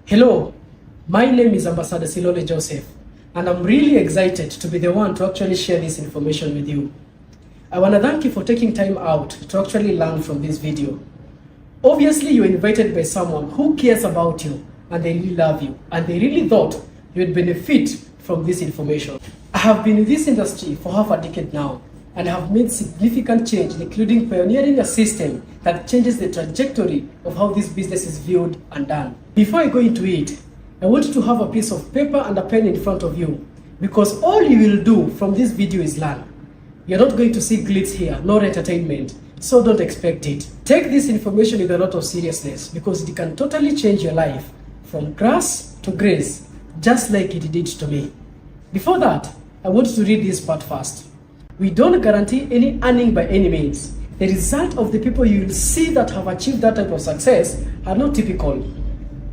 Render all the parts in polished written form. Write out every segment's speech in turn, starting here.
Hello, my name is Ambassador Silole Joseph, and I'm really excited to be the one to actually share this information with you. I want to thank you for taking time out to actually learn from this video. Obviously, you're invited by someone who cares about you, and they really love you, and they really thought you'd benefit from this information. I have been in this industry for half a decade now, and have made significant change, including pioneering a system that changes the trajectory of how this business is viewed and done. Before I go into it, I want you to have a piece of paper and a pen in front of you, because all you will do from this video is learn. You're not going to see glitz here, nor entertainment, so don't expect it. Take this information with a lot of seriousness, because it can totally change your life from grass to grace, just like it did to me. Before that, I want you to read this part first. We don't guarantee any earning by any means. The result of the people you will see that have achieved that type of success are not typical.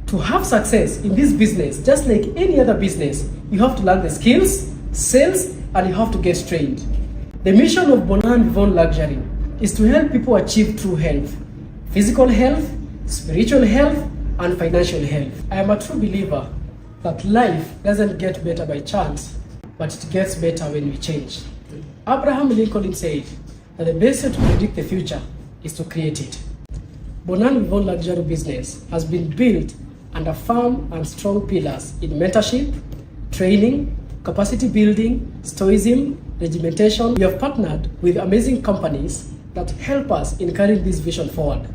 To have success in this business, just like any other business, you have to learn the skills, sales, and you have to get trained. The mission of Bonan Vivon Luxury is to help people achieve true health, physical health, spiritual health, and financial health. I am a true believer that life doesn't get better by chance, but it gets better when we change. Abraham Lincoln said that the best way to predict the future is to create it. Bonan Vivon Luxury business has been built under firm and strong pillars in mentorship, training, capacity building, stoicism, regimentation. We have partnered with amazing companies that help us in carrying this vision forward.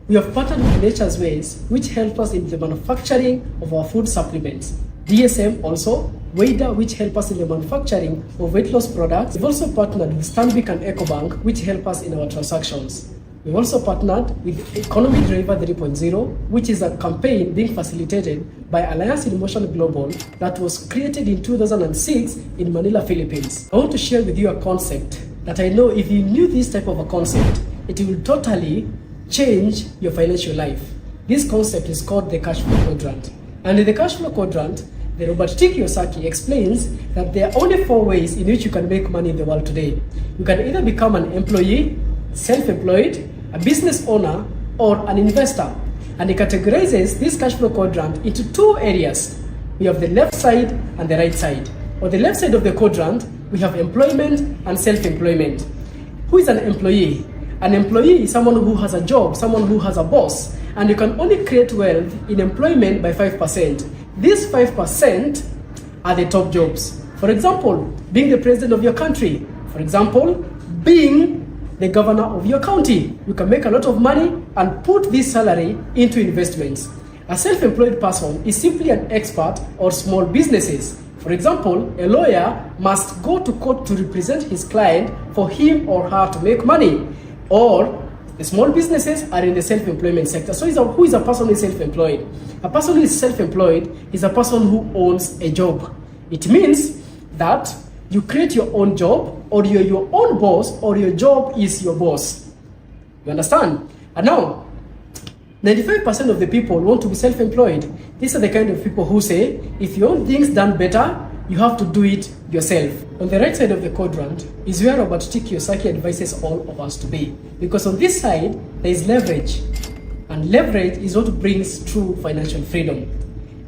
We have partnered with Nature's Ways, which help us in the manufacturing of our food supplements. DSM also, Wader, which help us in the manufacturing of weight loss products. We've also partnered with Stanbic and EcoBank, which help us in our transactions. We've also partnered with Economy Driver 3.0, which is a campaign being facilitated by Alliance in Motion Global that was created in 2006 in Manila, Philippines. I want to share with you a concept that I know if you knew this type of a concept, it will totally change your financial life. This concept is called the cash flow quadrant. And in the cash flow quadrant, the Robert T. Kiyosaki explains that there are only 4 ways in which you can make money in the world today. You can either become an employee, self-employed, a business owner, or an investor. And he categorizes this cash flow quadrant into 2 areas. We have the left side and the right side. On the left side of the quadrant, we have employment and self-employment. Who is an employee? An employee is someone who has a job, someone who has a boss, and you can only create wealth in employment by 5%. These 5% are the top jobs. For example, being the president of your country. For example, being the governor of your county. You can make a lot of money and put this salary into investments. A self-employed person is simply an expert or small businesses. For example, a lawyer must go to court to represent his client for him or her to make money. Or the small businesses are in the self-employment sector. So who is a person who is self-employed? A person who is self-employed is a person who owns a job. It means that you create your own job, or you're your own boss, or your job is your boss. You understand? And now, 95% of the people want to be self-employed. These are the kind of people who say, if you want things done better, you have to do it yourself. On the right side of the quadrant is where Robert T. Kiyosaki advises all of us to be. Because on this side, there is leverage. And leverage is what brings true financial freedom.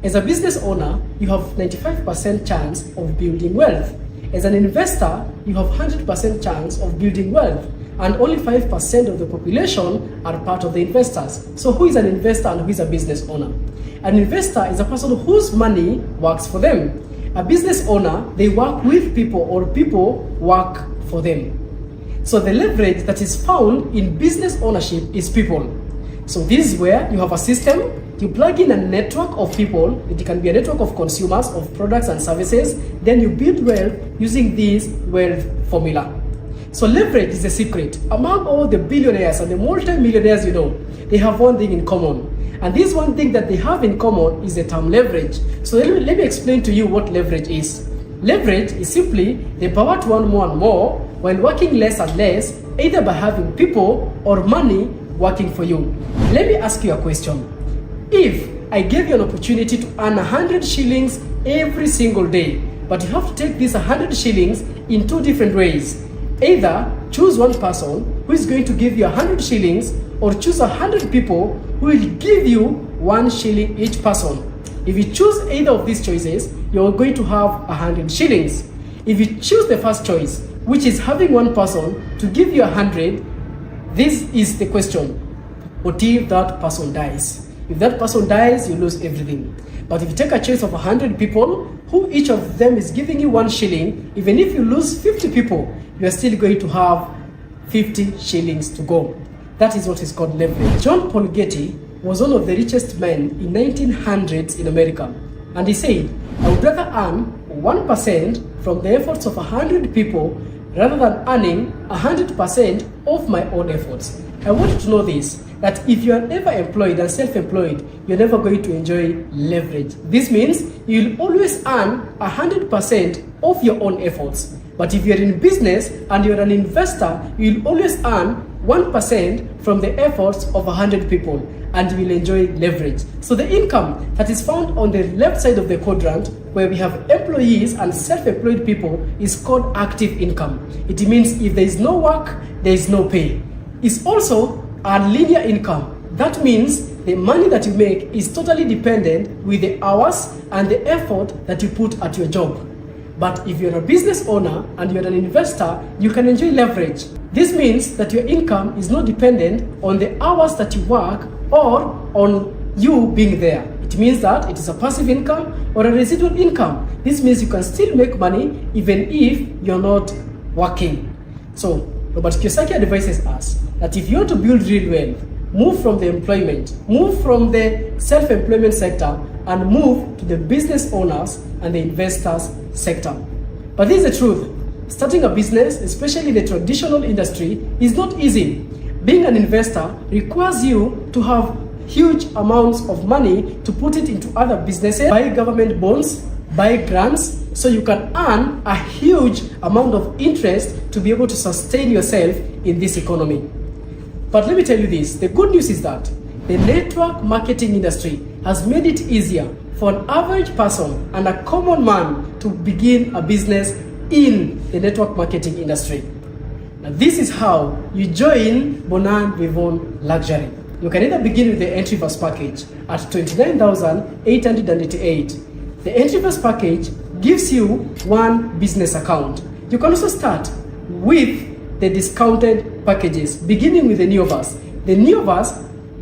As a business owner, you have 95% chance of building wealth. As an investor, you have 100% chance of building wealth. And only 5% of the population are part of the investors. So who is an investor and who is a business owner? An investor is a person whose money works for them. A business owner, they work with people, or people work for them. So the leverage that is found in business ownership is people. So this is where you have a system, you plug in a network of people, it can be a network of consumers of products and services, then you build wealth using this wealth formula. So leverage is the secret. Among all the billionaires and the multi-millionaires you know, they have one thing in common. And this one thing that they have in common is the term leverage. So let me explain to you what leverage is. Leverage is simply the power to earn more and more while working less and less, either by having people or money working for you. Let me ask you a question. If I gave you an opportunity to earn 100 shillings every single day, but you have to take this 100 shillings in 2 different ways. Either choose one person who is going to give you 100 shillings, or choose 100 people who will give you 1 shilling each person. If you choose either of these choices, you're going to have 100 shillings. If you choose the first choice, which is having one person to give you 100, this is the question. What if that person dies? If that person dies, you lose everything. But if you take a choice of 100 people, who each of them is giving you 1 shilling, even if you lose 50 people, you are still going to have 50 shillings to go. That is what is called leverage. John Paul Getty was one of the richest men in 1900s in America. And he said, I would rather earn 1% from the efforts of 100 people rather than earning 100% of my own efforts. I want you to know this, that if you are ever employed and self-employed, you're never going to enjoy leverage. This means you'll always earn 100% of your own efforts. But if you're in business and you're an investor, you'll always earn 1% from the efforts of 100 people, and you will enjoy leverage. So the income that is found on the left side of the quadrant, where we have employees and self-employed people, is called active income. It means if there is no work, there is no pay. It's also a linear income. That means the money that you make is totally dependent with the hours and the effort that you put at your job. But if you're a business owner and you're an investor, you can enjoy leverage. This means that your income is not dependent on the hours that you work or on you being there. It means that it is a passive income or a residual income. This means you can still make money even if you're not working. So Robert Kiyosaki advises us that if you want to build real wealth, move from the employment, move from the self-employment sector, and move to the business owners and the investors sector. But this is the truth. Starting a business, especially the traditional industry, is not easy. Being an investor requires you to have huge amounts of money to put it into other businesses, buy government bonds, buy grants, so you can earn a huge amount of interest to be able to sustain yourself in this economy. But let me tell you this, the good news is that the network marketing industry has made it easier for an average person and a common man to begin a business in the network marketing industry. Now, this is how you join Bonan Vivon Luxury. You can either begin with the entry first package at 29,888. The entry first package gives you 1 business account. You can also start with the discounted packages, beginning with the Neoverse. The Neoverse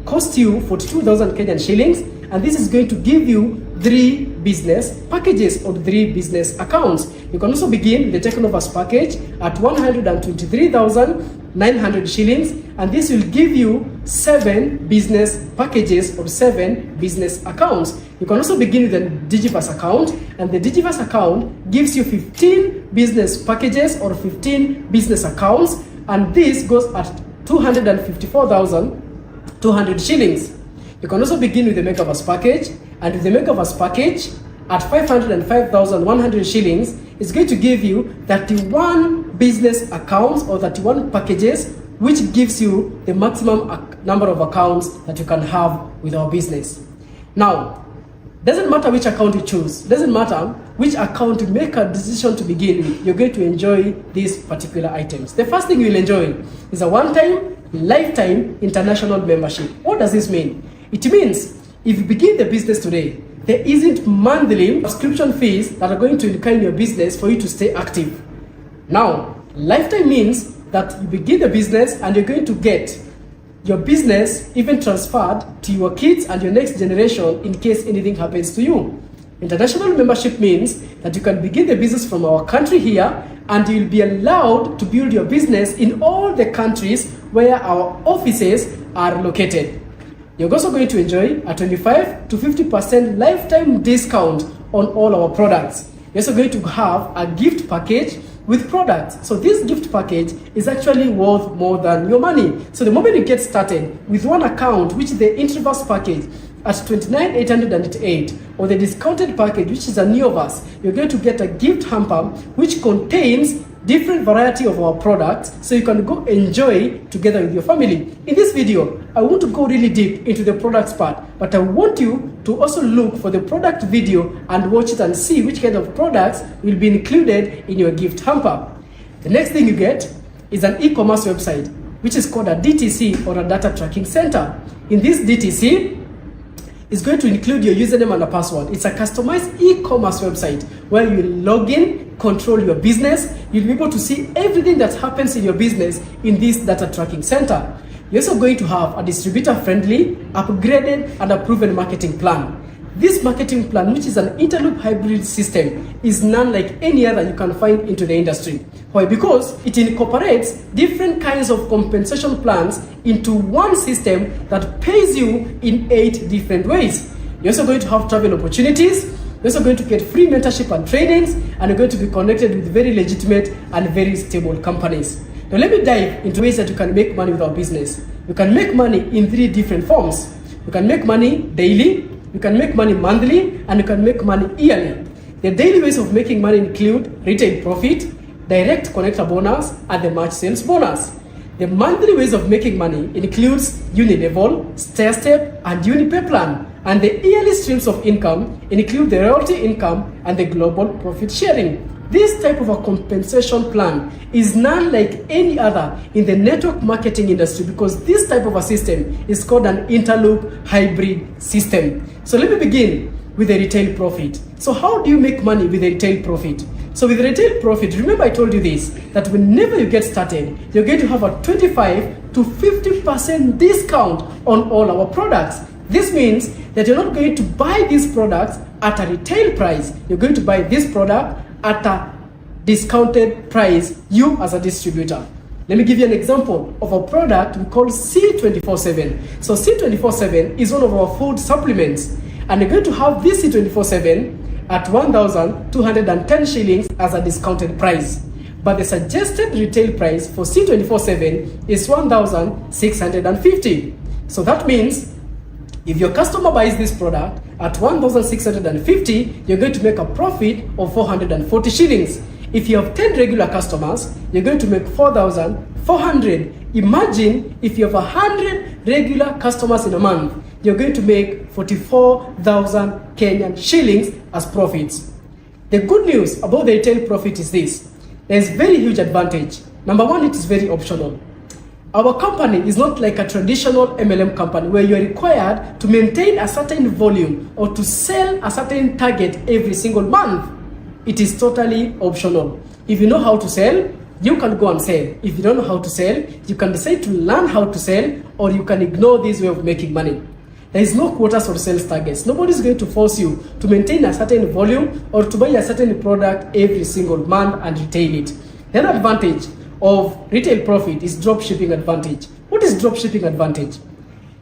costs you 42,000 Kenyan shillings, and this is going to give you 3 business packages or 3 business accounts. You can also begin with the Technoverse package at 123,900 shillings, and this will give you 7 business packages or 7 business accounts. You can also begin with the Digiverse account, and the Digiverse account gives you 15 business packages or 15 business accounts, and this goes at 254,200 shillings. You can also begin with the Megaverse package, and with the Megaverse package at 505,100 shillings, it's going to give you 31 business accounts or 31 packages, which gives you the maximum number of accounts that you can have with our business. Now, doesn't matter which account you choose, doesn't matter which account you make a decision to begin with, you're going to enjoy these particular items. The first thing you'll enjoy is a one-time, lifetime international membership. What does this mean? It means if you begin the business today, there isn't monthly subscription fees that are going to incur in your business for you to stay active. Now, lifetime means that you begin the business and you're going to get your business even transferred to your kids and your next generation in case anything happens to you. International membership means that you can begin the business from our country here, and you'll be allowed to build your business in all the countries where our offices are located. You're also going to enjoy a 25 to 50% lifetime discount on all our products. You're also going to have a gift package with products. So this gift package is actually worth more than your money. So the moment you get started with one account, which is the Introverse package at 29,888, or the discounted package, which is a Neoverse, you're going to get a gift hamper which contains different variety of our products, so you can go enjoy together with your family. In this video, I want to go really deep into the products part, but I want you to also look for the product video and watch it and see which kind of products will be included in your gift hamper. The next thing you get is an e-commerce website, which is called a DTC or a data tracking center. In this DTC, is going to include your username and a password. It's a customized e-commerce website where you log in, control your business. You'll be able to see everything that happens in your business in this data tracking center. You're also going to have a distributor-friendly, upgraded, and a proven marketing plan. This marketing plan, which is an interloop hybrid system, is none like any other you can find into the industry. Why? Because it incorporates different kinds of compensation plans into one system that pays you in 8 different ways. You're also going to have travel opportunities. You're also going to get free mentorship and trainings, and you're going to be connected with very legitimate and very stable companies. Now let me dive into ways that you can make money with our business. You can make money in 3 different forms. You can make money daily, you can make money monthly, and you can make money yearly. The daily ways of making money include retail profit, direct connector bonus, and the March sales bonus. The monthly ways of making money includes uni-level, stair-step, and uni-pay plan. And the yearly streams of income include the royalty income and the global profit sharing. This type of a compensation plan is none like any other in the network marketing industry, because this type of a system is called an interloop hybrid system. So let me begin with the retail profit. So how do you make money with the retail profit? So with retail profit, remember I told you this, that whenever you get started, you're going to have a 25 to 50% discount on all our products. This means that you're not going to buy these products at a retail price. You're going to buy this product at a discounted price, you as a distributor. Let me give you an example of a product we call C24/7. So C24/7 is one of our food supplements, and you're going to have this C24/7 at 1,210 shillings as a discounted price. But the suggested retail price for C24/7 is 1,650. So that means if your customer buys this product at 1,650, you're going to make a profit of 440 shillings. If you have 10 regular customers, you're going to make 4,400. Imagine if you have 100 regular customers in a month, you're going to make 44,000 Kenyan shillings as profits. The good news about the retail profit is this. There's very huge advantage. Number one, it is very optional. Our company is not like a traditional MLM company where you're required to maintain a certain volume or to sell a certain target every single month. It is totally optional. If you know how to sell, you can go and sell. If you don't know how to sell, you can decide to learn how to sell, or you can ignore this way of making money. There is no quotas or sales targets. Nobody's going to force you to maintain a certain volume or to buy a certain product every single month and retail it. The other advantage of retail profit is drop shipping advantage. What is drop shipping advantage?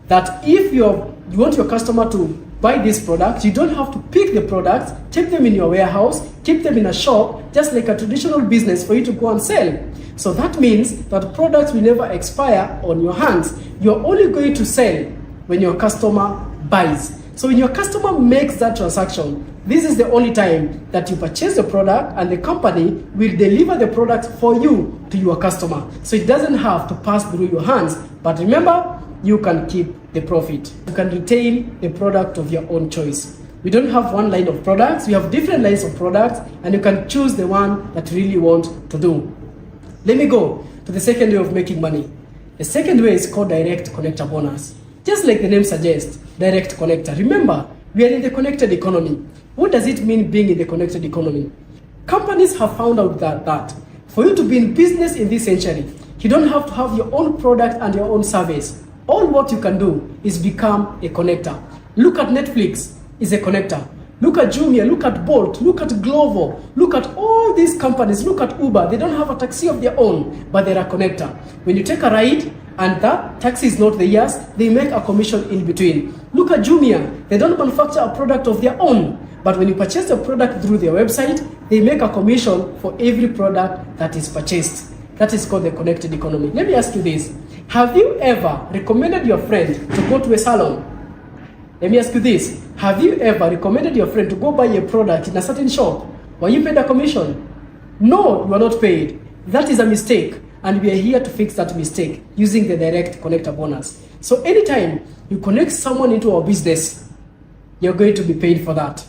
That if you want your customer to buy this product, you don't have to pick the products, take them in your warehouse, keep them in a shop, just like a traditional business for you to go and sell. So that means that products will never expire on your hands. You're only going to sell when your customer buys. So when your customer makes that transaction, this is the only time that you purchase the product, and the company will deliver the product for you to your customer. So it doesn't have to pass through your hands. But remember, you can keep the profit. You can retail the product of your own choice. We don't have one line of products. We have different lines of products, and you can choose the one that you really want to do. Let me go to the second way of making money. The second way is called direct connector bonus. Just like the name suggests, direct connector. Remember, we are in the connected economy. What does it mean being in the connected economy? Companies have found out that for you to be in business in this century, you don't have to have your own product and your own service. All what you can do is become a connector. Look at Netflix, is a connector. Look at Jumia, look at Bolt, look at Glovo, look at all these companies, look at Uber. They don't have a taxi of their own, but they're a connector. When you take a ride and that taxi is not theirs, they make a commission in between. Look at Jumia, they don't manufacture a product of their own, but when you purchase a product through their website, they make a commission for every product that is purchased. That is called the connected economy. Let me ask you this. Have you ever recommended your friend to go to a salon? Let me ask you this. Have you ever recommended your friend to go buy a product in a certain shop? Were you paid a commission? No, you are not paid. That is a mistake, and we are here to fix that mistake using the direct connector bonus. So anytime you connect someone into our business, you're going to be paid for that.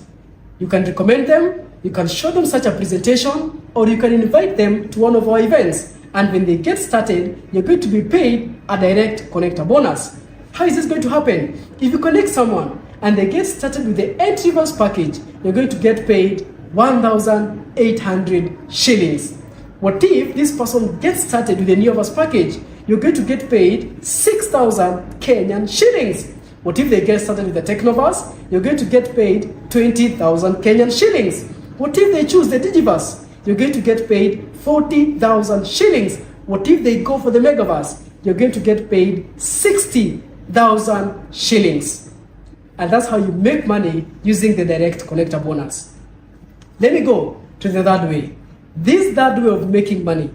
You can recommend them, you can show them such a presentation, or you can invite them to one of our events. And when they get started, you're going to be paid a direct connector bonus. How is this going to happen? If you connect someone and they get started with the entry reverse package, you're going to get paid 1,800 shillings. What if this person gets started with the new reverse package? You're going to get paid 6,000 Kenyan shillings. What if they get started with the Technoverse? You're going to get paid 20,000 Kenyan shillings. What if they choose the Digiverse? You're going to get paid 40,000 shillings. What if they go for the Megaverse? You're going to get paid 60,000 shillings. And that's how you make money using the direct connector bonus. Let me go to the third way. This third way of making money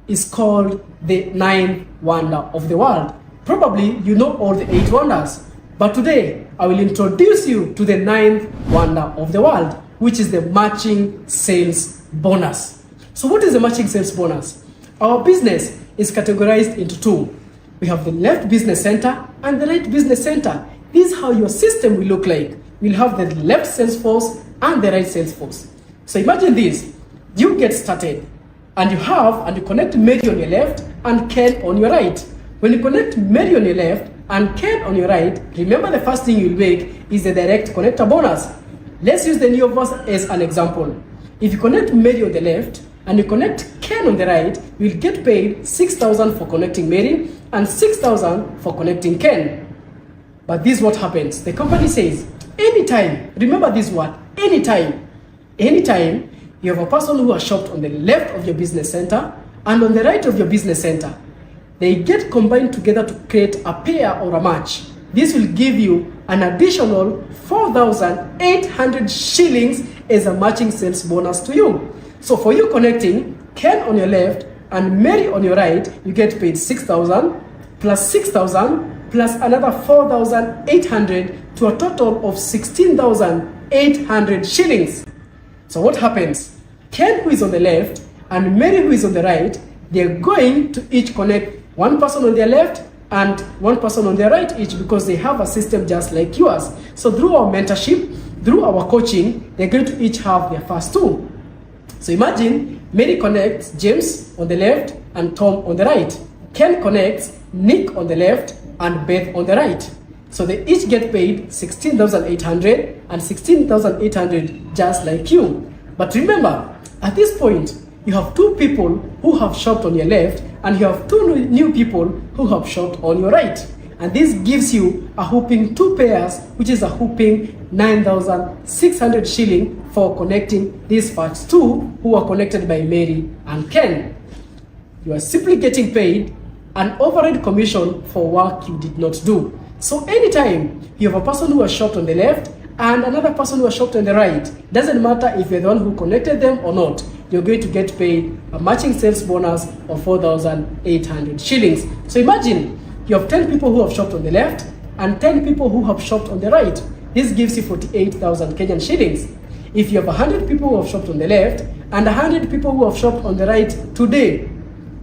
is called the ninth wonder of the world. Probably you know all the 8 wonders, but today I will introduce you to the ninth wonder of the world, which is the matching sales bonus. So what is the matching sales bonus? Our business is categorized into 2. We have the left business center and the right business center. This is how your system will look like. We'll have the left sales force and the right sales force. So imagine this. You get started and you connect Mary on your left and Ken on your right. When you connect Mary on your left and Ken on your right, remember the first thing you'll make is the direct connector bonus. Let's use the new verse as an example. If you connect Mary on the left and you connect Ken on the right, you'll get paid 6,000 for connecting Mary and 6,000 for connecting Ken. But this is what happens. The company says, anytime, remember this word, anytime you have a person who has shopped on the left of your business center and on the right of your business center, they get combined together to create a pair or a match. This will give you an additional 4,800 shillings as a matching sales bonus to you. So for you connecting Ken on your left and Mary on your right, you get paid 6,000 plus 6,000 plus another 4,800 to a total of 16,800 shillings. So what happens? Ken, who is on the left, and Mary, who is on the right, they're going to each connect one person on their left and one person on their right each, because they have a system just like yours. So through our mentorship, through our coaching, they're going to each have their first 2. So imagine Mary connects James on the left and Tom on the right. Ken connects Nick on the left and Beth on the right. So they each get paid 16,800 and 16,800 just like you. But remember, at this point, you have 2 people who have shopped on your left and you have 2 new people who have shopped on your right. And this gives you a whopping 2 pairs, which is a whopping 9,600 shilling for connecting these first 2 who are connected by Mary and Ken. You are simply getting paid an overhead commission for work you did not do. So anytime you have a person who has shopped on the left and another person who has shopped on the right, doesn't matter if you're the one who connected them or not, you're going to get paid a matching sales bonus of 4,800 shillings. So imagine you have 10 people who have shopped on the left and 10 people who have shopped on the right. This gives you 48,000 Kenyan shillings. If you have 100 people who have shopped on the left and 100 people who have shopped on the right today,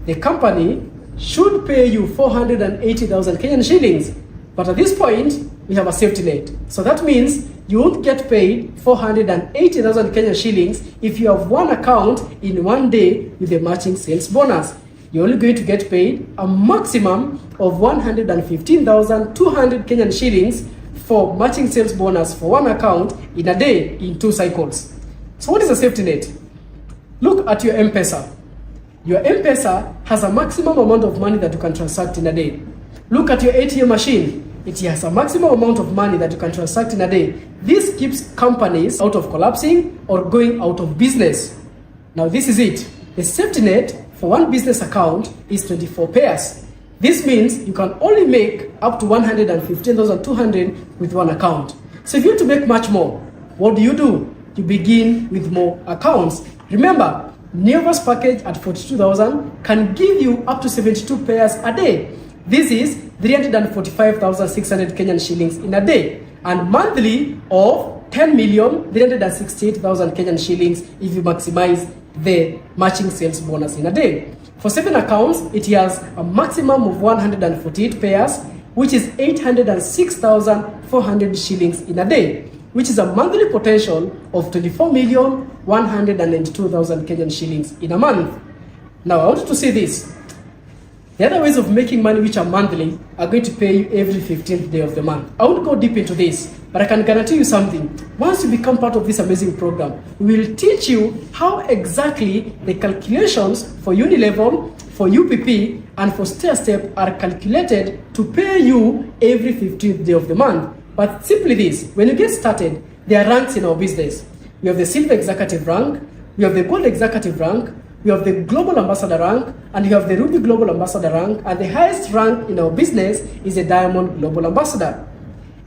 the company should pay you 480,000 Kenyan shillings. But at this point, we have a safety net. So that means you won't get paid 480,000 Kenyan shillings if you have one account in one day with a matching sales bonus. You're only going to get paid a maximum of 115,200 Kenyan shillings for matching sales bonus for one account in a day in 2 cycles. So what is a safety net? Look at your M-Pesa. Your M-Pesa has a maximum amount of money that you can transact in a day. Look at your ATM machine. It has a maximum amount of money that you can transact in a day. This keeps companies out of collapsing or going out of business. Now this is it. The safety net for one business account is 24 pairs. This means you can only make up to 115,200 with one account. So if you want to make much more, what do? You begin with more accounts. Remember, Neoverse package at 42,000 can give you up to 72 pairs a day. This is 345,600 Kenyan shillings in a day, and monthly of 10,368,000 Kenyan shillings if you maximize the matching sales bonus in a day. For 7 accounts, it has a maximum of 148 pairs, which is 806,400 shillings in a day, which is a monthly potential of 24,192,000 Kenyan shillings in a month. Now, I want you to see this. The other ways of making money which are monthly are going to pay you every 15th day of the month. I won't go deep into this, But I can guarantee you something. Once you become part of this amazing program, we will teach you how exactly the calculations for uni-level, for UPP, and for stair-step are calculated to pay you every 15th day of the month. But simply this, when you get started, there are ranks in our business. We have the Silver Executive rank, we have the Gold Executive rank, we have the Global Ambassador rank, and we have the Ruby Global Ambassador rank, and the highest rank in our business is a Diamond Global Ambassador.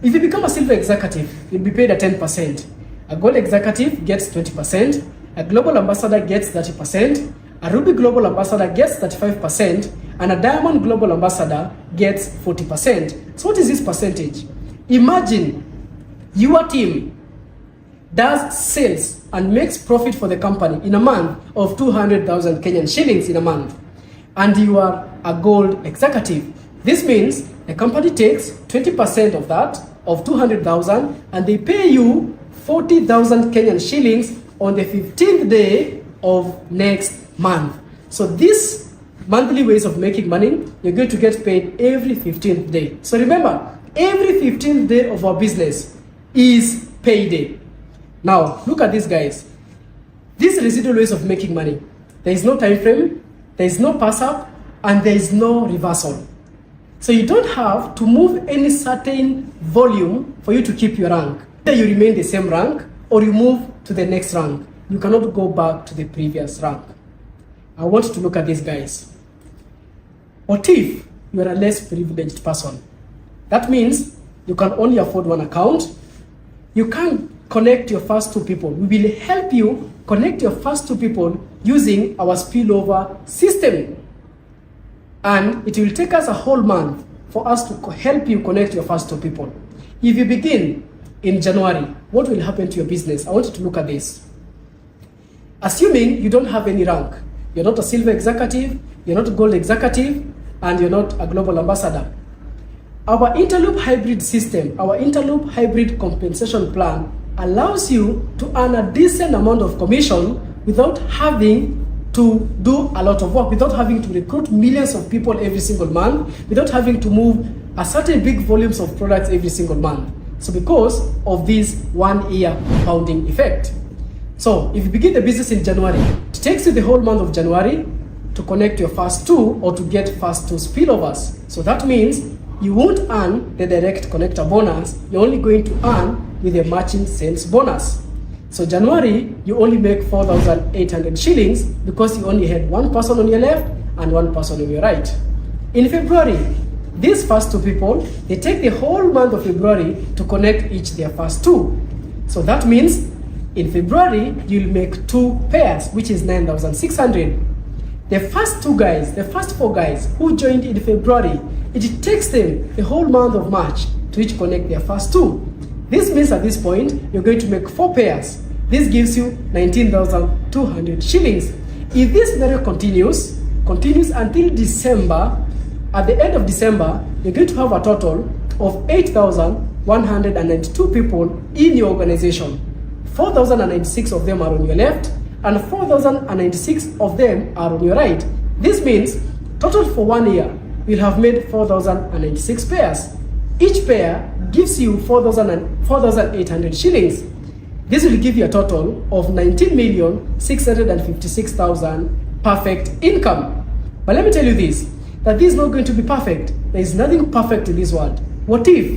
If you become a Silver Executive, you'll be paid at 10%. A Gold Executive gets 20%, a Global Ambassador gets 30%, a Ruby Global Ambassador gets 35%, and a Diamond Global Ambassador gets 40%. So what is this percentage? Imagine your team does sales and makes profit for the company in a month of 200,000 Kenyan shillings in a month, and you are a Gold Executive. This means the company takes 20% of that, of 200,000, and they pay you 40,000 Kenyan shillings on the 15th day of next month. So this monthly ways of making money, you're going to get paid every 15th day. So remember, every 15th day of our business is payday. Now, look at this, guys. These residual ways of making money. There is no time frame, there is no pass up, and there is no reversal. So you don't have to move any certain volume for you to keep your rank. Either you remain the same rank or you move to the next rank. You cannot go back to the previous rank. I want you to look at this, guys. What if you are a less privileged person? That means you can only afford one account. You can't connect your first two people. We will help you connect your first two people using our spillover system. And it will take us a whole month for us to help you connect your first two people. If you begin in January, what will happen to your business? I want you to look at this. Assuming you don't have any rank, you're not a Silver Executive, you're not a Gold Executive, and you're not a Global Ambassador. Our interloop hybrid system, our interloop hybrid compensation plan allows you to earn a decent amount of commission without having to do a lot of work, without having to recruit millions of people every single month, without having to move a certain big volumes of products every single month. So because of this 1 year compounding effect. So if you begin the business in January, it takes you the whole month of January to connect your first two or to get first two spillovers. So that means you won't earn the direct connector bonus, you're only going to earn with a matching sales bonus. So January, you only make 4,800 shillings because you only had one person on your left and one person on your right. In February, these first two people, they take the whole month of February to connect each their first two. So that means in February, you'll make two pairs, which is 9,600. The first two guys, the first four guys who joined in February, it takes them the whole month of March to each connect their first two. This means at this point, you're going to make four pairs. This gives you 19,200 shillings. If this scenario continues until December, at the end of December, you're going to have a total of 8,192 people in your organization. 4,096 of them are on your left, and 4,096 of them are on your right. This means, total for 1 year, we'll have made 4,096 pairs. Each pair gives you 4,800 shillings. This will give you a total of 19,656,000 perfect income. But let me tell you this, that this is not going to be perfect. There is nothing perfect in this world. What if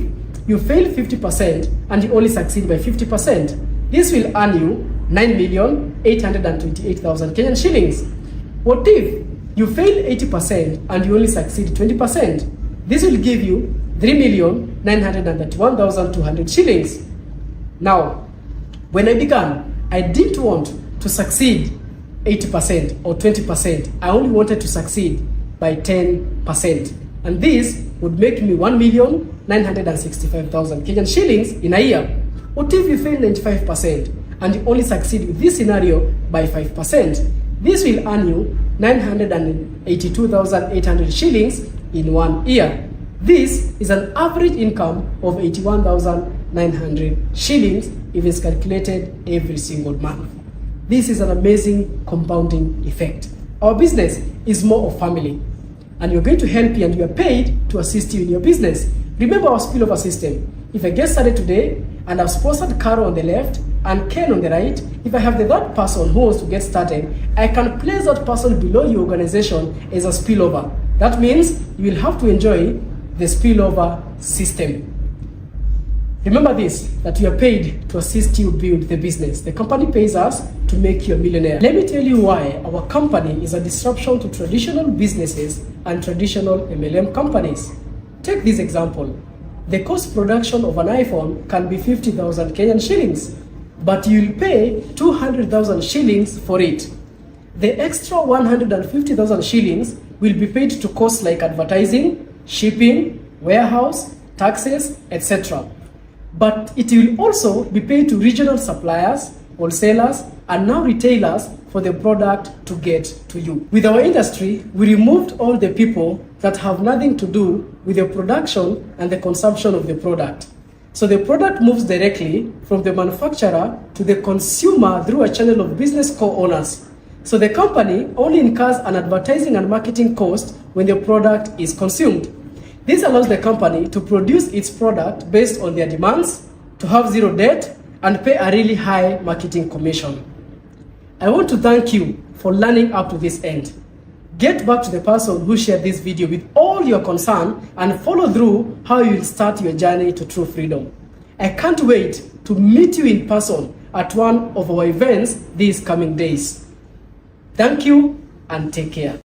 you fail 50% and you only succeed by 50%? This will earn you 9,828,000 Kenyan shillings. What if you fail 80% and you only succeed 20%? This will give you 3,931,200 shillings. Now, when I began, I didn't want to succeed 80% or 20%. I only wanted to succeed by 10%. And this would make me 1,965,000 Kenyan shillings in a year. What if you fail 95% and you only succeed with this scenario by 5%? This will earn you 982,800 shillings in 1 year. This is an average income of 81,900 shillings if it's calculated every single month. This is an amazing compounding effect. Our business is more of family, and we're going to help you and you are paid to assist you in your business. Remember our spillover system. If I get started today and I've sponsored Caro on the left and Ken on the right, if I have the third person who wants to get started, I can place that person below your organization as a spillover. That means you will have to enjoy the spillover system. Remember this, that we are paid to assist you build the business. The company pays us to make you a millionaire. Let me tell you why our company is a disruption to traditional businesses and traditional MLM companies. Take this example. The cost production of an iPhone can be 50,000 Kenyan shillings, but you'll pay 200,000 shillings for it. The extra 150,000 shillings will be paid to costs like advertising, shipping, warehouse, taxes, etc. But it will also be paid to regional suppliers, wholesalers, and now retailers for the product to get to you. With our industry, we removed all the people that have nothing to do with the production and the consumption of the product. So the product moves directly from the manufacturer to the consumer through a channel of business co-owners. So the company only incurs an advertising and marketing cost when the product is consumed. This allows the company to produce its product based on their demands, to have zero debt, and pay a really high marketing commission. I want to thank you for learning up to this end. Get back to the person who shared this video with all your concern and follow through how you will start your journey to true freedom. I can't wait to meet you in person at one of our events these coming days. Thank you and take care.